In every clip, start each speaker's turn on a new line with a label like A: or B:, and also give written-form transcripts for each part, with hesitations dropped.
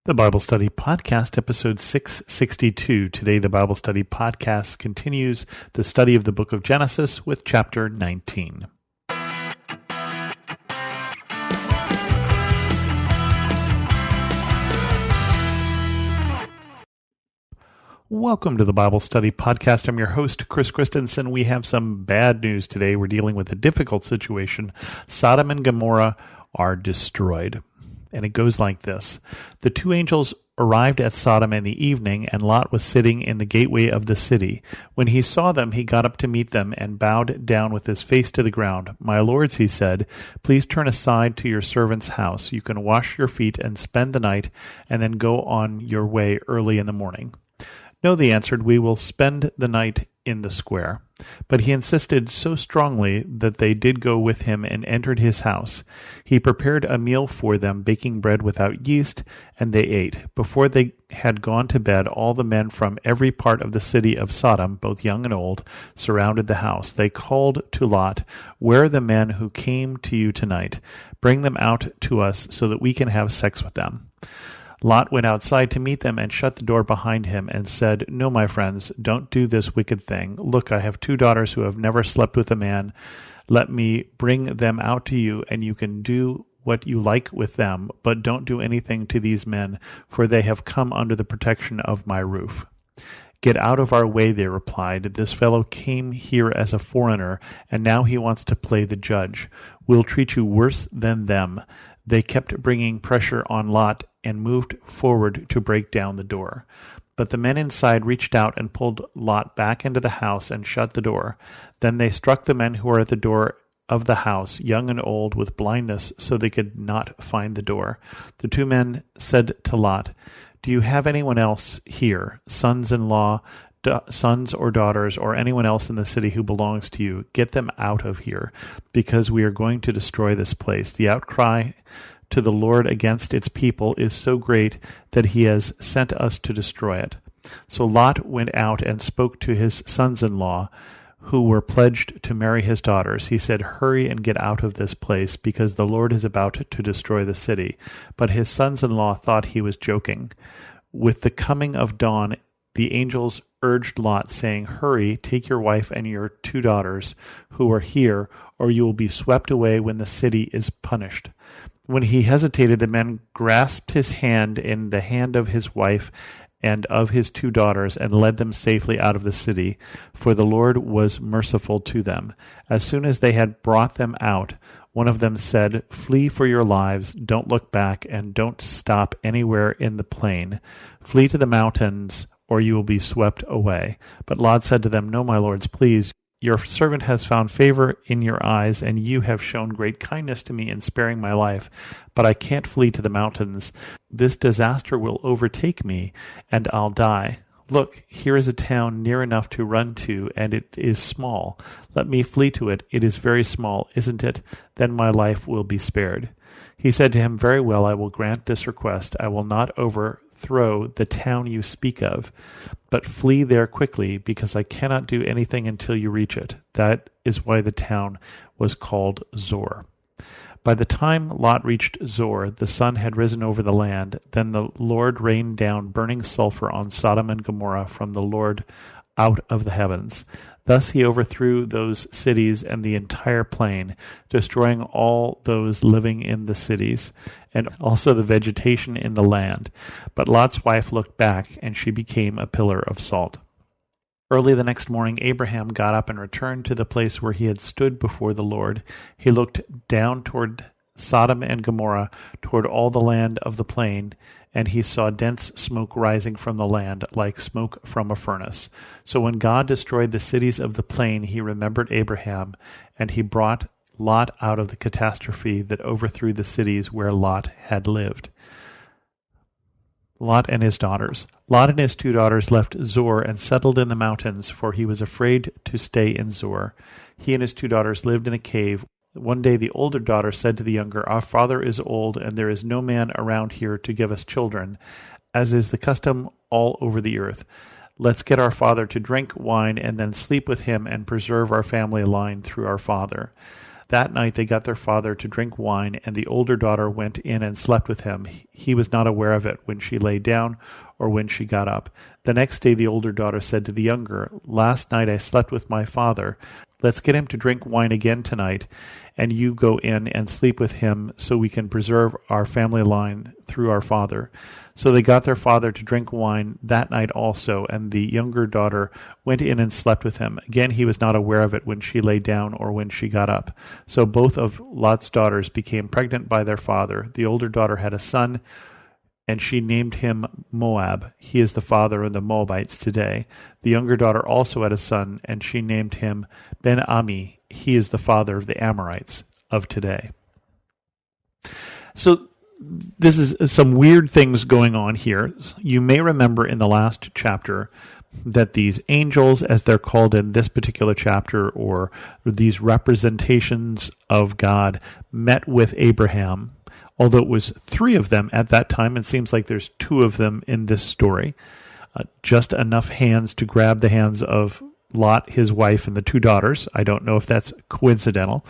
A: The Bible Study Podcast, episode 662. Today, the Bible Study Podcast continues the study of the book of Genesis with chapter 19. Welcome to the Bible Study Podcast. I'm your host, Chris Christensen. We have some bad news today. We're dealing with a difficult situation. Sodom and Gomorrah are destroyed. And it goes like this. The two angels arrived at Sodom in the evening, and Lot was sitting in the gateway of the city. When he saw them, he got up to meet them and bowed down with his face to the ground. "My lords," he said, "please turn aside to your servant's house. You can wash your feet and spend the night, and then go on your way early in the morning." "No," they answered, "we will spend the night in the square." But he insisted so strongly that they did go with him and entered his house. He prepared a meal for them, baking bread without yeast, and they ate. Before they had gone to bed, all the men from every part of the city of Sodom, both young and old, surrounded the house. They called to Lot, "Where are the men who came to you tonight? Bring them out to us so that we can have sex with them." Lot went outside to meet them and shut the door behind him and said, "No, my friends, don't do this wicked thing. Look, I have two daughters who have never slept with a man. Let me bring them out to you, and you can do what you like with them, but don't do anything to these men, for they have come under the protection of my roof." "Get out of our way," they replied. "This fellow came here as a foreigner, and now he wants to play the judge. We'll treat you worse than them." They kept bringing pressure on Lot and moved forward to break down the door. But the men inside reached out and pulled Lot back into the house and shut the door. Then they struck the men who were at the door of the house, young and old, with blindness, so they could not find the door. The two men said to Lot, "Do you have anyone else here, sons-in-law, sons or daughters, or anyone else in the city who belongs to you? Get them out of here, because we are going to destroy this place. The outcry to the Lord against its people is so great that he has sent us to destroy it." So Lot went out and spoke to his sons-in-law, who were pledged to marry his daughters. He said, "Hurry and get out of this place, because the Lord is about to destroy the city." But his sons-in-law thought he was joking. With the coming of dawn, the angels urged Lot, saying, "Hurry, take your wife and your two daughters who are here, or you will be swept away when the city is punished." When he hesitated, the men grasped his hand in the hand of his wife and of his two daughters and led them safely out of the city, for the Lord was merciful to them. As soon as they had brought them out, one of them said, "Flee for your lives, don't look back, and don't stop anywhere in the plain. Flee to the mountains, or you will be swept away." But Lot said to them, "No, my lords, please. Your servant has found favor in your eyes, and you have shown great kindness to me in sparing my life. But I can't flee to the mountains. This disaster will overtake me, and I'll die. Look, here is a town near enough to run to, and it is small. Let me flee to it. It is very small, isn't it? Then my life will be spared." He said to him, "Very well, I will grant this request. I will not overthrow the town you speak of, but flee there quickly, because I cannot do anything until you reach it." That is why the town was called Zor. By the time Lot reached Zor, the sun had risen over the land. Then the Lord rained down burning sulfur on Sodom and Gomorrah from the Lord out of the heavens. Thus he overthrew those cities and the entire plain, destroying all those living in the cities, and also the vegetation in the land. But Lot's wife looked back, and she became a pillar of salt. Early the next morning, Abraham got up and returned to the place where he had stood before the Lord. He looked down toward Sodom and Gomorrah, toward all the land of the plain, and he saw dense smoke rising from the land, like smoke from a furnace. So when God destroyed the cities of the plain, he remembered Abraham, and he brought Lot out of the catastrophe that overthrew the cities where Lot had lived. Lot and his daughters. Lot and his two daughters left Zor and settled in the mountains, for he was afraid to stay in Zor. He and his two daughters lived in a cave. One day the older daughter said to the younger, "Our father is old, and there is no man around here to give us children, as is the custom all over the earth. Let's get our father to drink wine and then sleep with him and preserve our family line through our father." That night they got their father to drink wine, and the older daughter went in and slept with him. He was not aware of it when she lay down or when she got up. The next day the older daughter said to the younger, "Last night I slept with my father. Let's get him to drink wine again tonight, and you go in and sleep with him so we can preserve our family line through our father." So they got their father to drink wine that night also, and the younger daughter went in and slept with him. Again, he was not aware of it when she lay down or when she got up. So both of Lot's daughters became pregnant by their father. The older daughter had a son, and she named him Moab. He is the father of the Moabites today. The younger daughter also had a son, and she named him Ben-Ami. He is the father of the Amorites of today. So this is some weird things going on here. You may remember in the last chapter that these angels, as they're called in this particular chapter, or these representations of God, met with Abraham. Although it was 3 of them at that time, it seems like there's 2 of them in this story. Just enough hands to grab the hands of Lot, his wife, and the 2 daughters. I don't know if that's coincidental.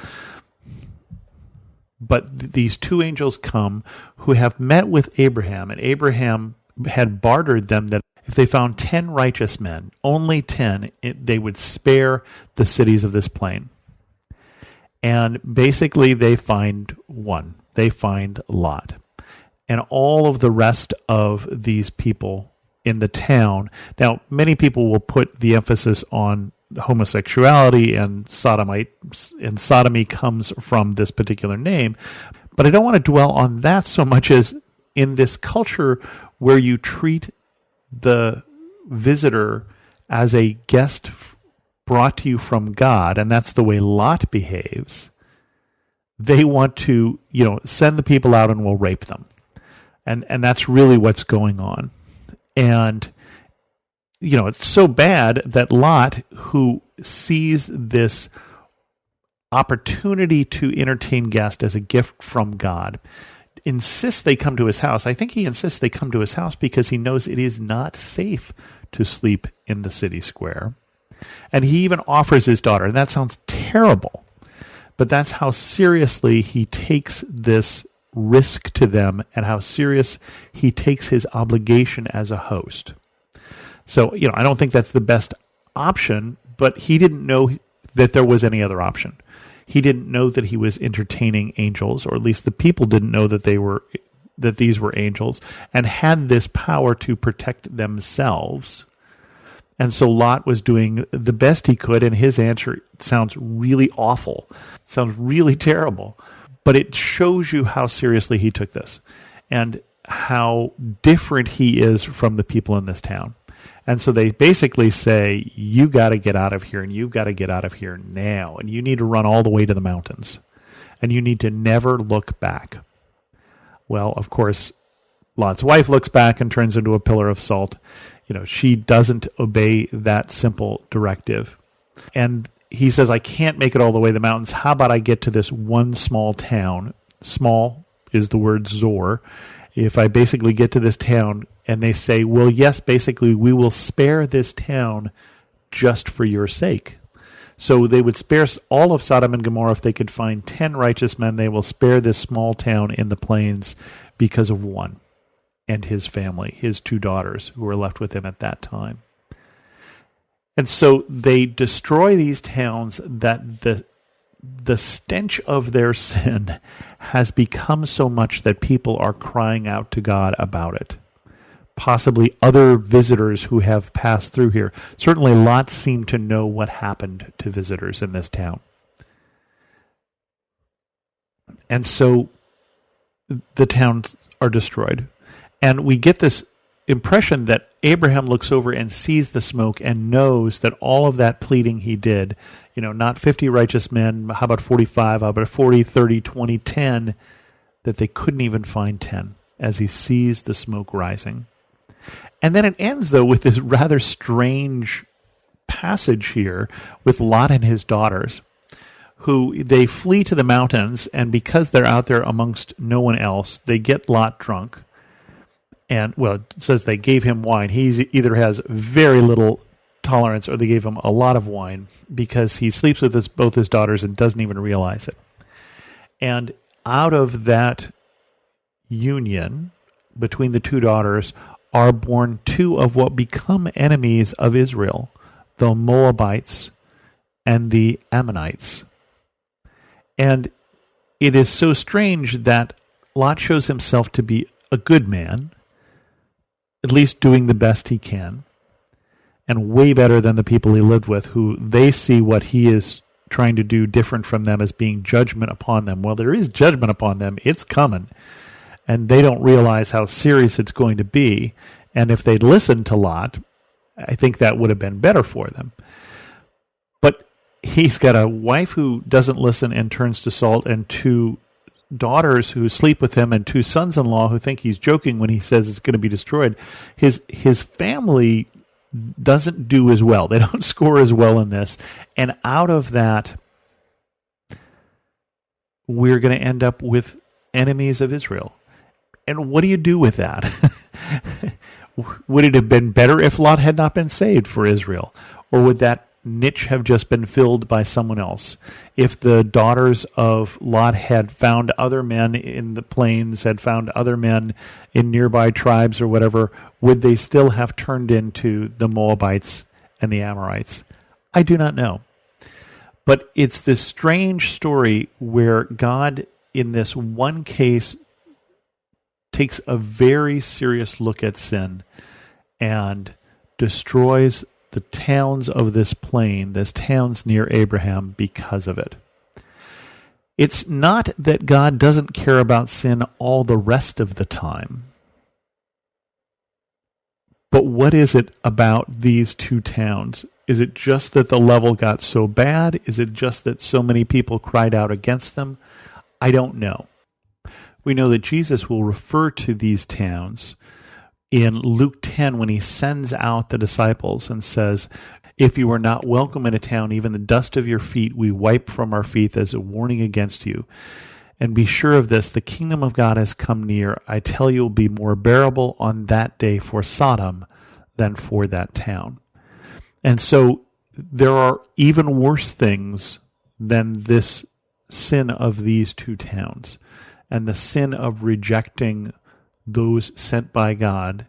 A: But these 2 angels come who have met with Abraham, and Abraham had bartered them that if they found 10 righteous men, only 10, they would spare the cities of this plain. And basically they find 1. They find Lot. And all of the rest of these people in the town. Now, many people will put the emphasis on homosexuality and sodomy comes from this particular name. But I don't want to dwell on that so much as in this culture where you treat the visitor as a guest brought to you from God, and that's the way Lot behaves. They want to, send the people out and we'll rape them. And that's really what's going on. And it's so bad that Lot, who sees this opportunity to entertain guests as a gift from God, insists they come to his house. I think he insists they come to his house because he knows it is not safe to sleep in the city square. And he even offers his daughter, and that sounds terrible, but that's how seriously he takes this risk to them and how serious he takes his obligation as a host. So, I don't think that's the best option, but he didn't know that there was any other option. He didn't know that he was entertaining angels, or at least the people didn't know that these were angels, and had this power to protect themselves. And so Lot was doing the best he could, and his answer sounds really awful. It sounds really terrible. But it shows you how seriously he took this, and how different he is from the people in this town. And so they basically say, you got to get out of here, and you've got to get out of here now, and you need to run all the way to the mountains, and you need to never look back. Well, of course, Lot's wife looks back and turns into a pillar of salt. She doesn't obey that simple directive. And he says, I can't make it all the way to the mountains. How about I get to this one small town? Small is the word Zor. If I basically get to this town, and they say, well, yes, basically, we will spare this town just for your sake. So they would spare all of Sodom and Gomorrah if they could find 10 righteous men. They will spare this small town in the plains because of one and his family, his 2 daughters who were left with him at that time. And so they destroy these towns that the stench of their sin has become so much that people are crying out to God about it. Possibly other visitors who have passed through here. Certainly Lot seemed to know what happened to visitors in this town. And so the towns are destroyed. And we get this impression that Abraham looks over and sees the smoke and knows that all of that pleading he did, not 50 righteous men, how about 45, how about 40, 30, 20, 10, that they couldn't even find 10 as he sees the smoke rising. And then it ends, though, with this rather strange passage here with Lot and his daughters, who they flee to the mountains, and because they're out there amongst no one else, they get Lot drunk. And, well, it says they gave him wine. He either has very little tolerance or they gave him a lot of wine because he sleeps with both his daughters and doesn't even realize it. And out of that union between the two daughters are born two of what become enemies of Israel, the Moabites and the Ammonites. And it is so strange that Lot shows himself to be a good man, at least doing the best he can, and way better than the people he lived with, who they see what he is trying to do different from them as being judgment upon them. Well, there is judgment upon them. It's coming. And they don't realize how serious it's going to be. And if they'd listened to Lot, I think that would have been better for them. But he's got a wife who doesn't listen and turns to salt, and two daughters who sleep with him, and two sons-in-law who think he's joking when he says it's going to be destroyed. His family doesn't do as well. They don't score as well in this. And out of that, we're going to end up with enemies of Israel. And what do you do with that? Would it have been better if Lot had not been saved for Israel? Or would that niche have just been filled by someone else? If the daughters of Lot had found other men in the plains, had found other men in nearby tribes or whatever, would they still have turned into the Moabites and the Amorites? I do not know. But it's this strange story where God, in this one case, takes a very serious look at sin and destroys the towns of this plain, this towns near Abraham, because of it. It's not that God doesn't care about sin all the rest of the time. But what is it about these two towns? Is it just that the level got so bad? Is it just that so many people cried out against them? I don't know. We know that Jesus will refer to these towns in Luke 10 when he sends out the disciples and says, "If you are not welcome in a town, even the dust of your feet we wipe from our feet as a warning against you. And be sure of this, the kingdom of God has come near. I tell you, it will be more bearable on that day for Sodom than for that town." And so there are even worse things than this sin of these two towns. And the sin of rejecting those sent by God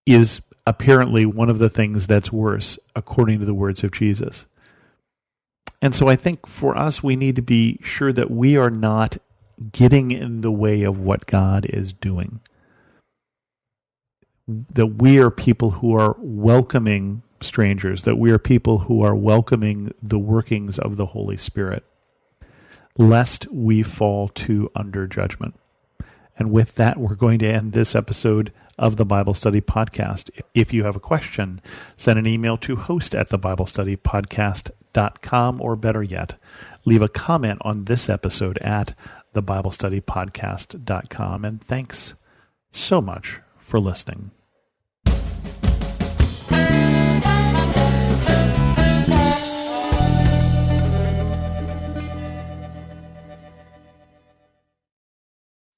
A: is apparently one of the things that's worse, according to the words of Jesus. And so I think for us, we need to be sure that we are not getting in the way of what God is doing. That we are people who are welcoming strangers, that we are people who are welcoming the workings of the Holy Spirit, lest we fall to under judgment. And with that, we're going to end this episode of the Bible Study Podcast. If you have a question, send an email to host@thebiblestudypodcast.com, or better yet, leave a comment on this episode at thebiblestudypodcast.com. And thanks so much for listening.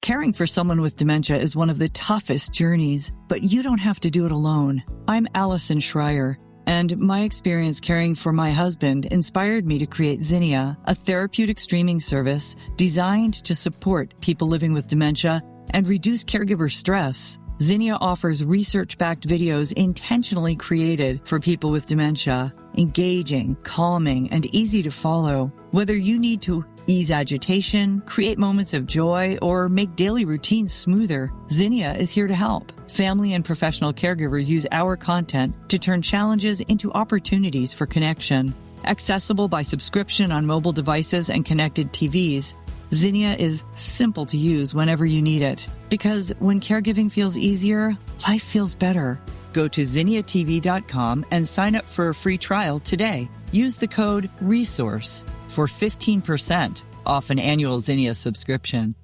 B: Caring for someone with dementia is one of the toughest journeys, but you don't have to do it alone. I'm Allison Schreier, and my experience caring for my husband inspired me to create Zinnia, a therapeutic streaming service designed to support people living with dementia and reduce caregiver stress. Zinnia offers research-backed videos intentionally created for people with dementia, engaging, calming, and easy to follow. Whether you need to ease agitation, create moments of joy, or make daily routines smoother, Zinnia is here to help. Family and professional caregivers use our content to turn challenges into opportunities for connection. Accessible by subscription on mobile devices and connected TVs, Zinnia is simple to use whenever you need it. Because when caregiving feels easier, life feels better. Go to zinniatv.com and sign up for a free trial today. Use the code RESOURCE for 15% off an annual Zinnia subscription.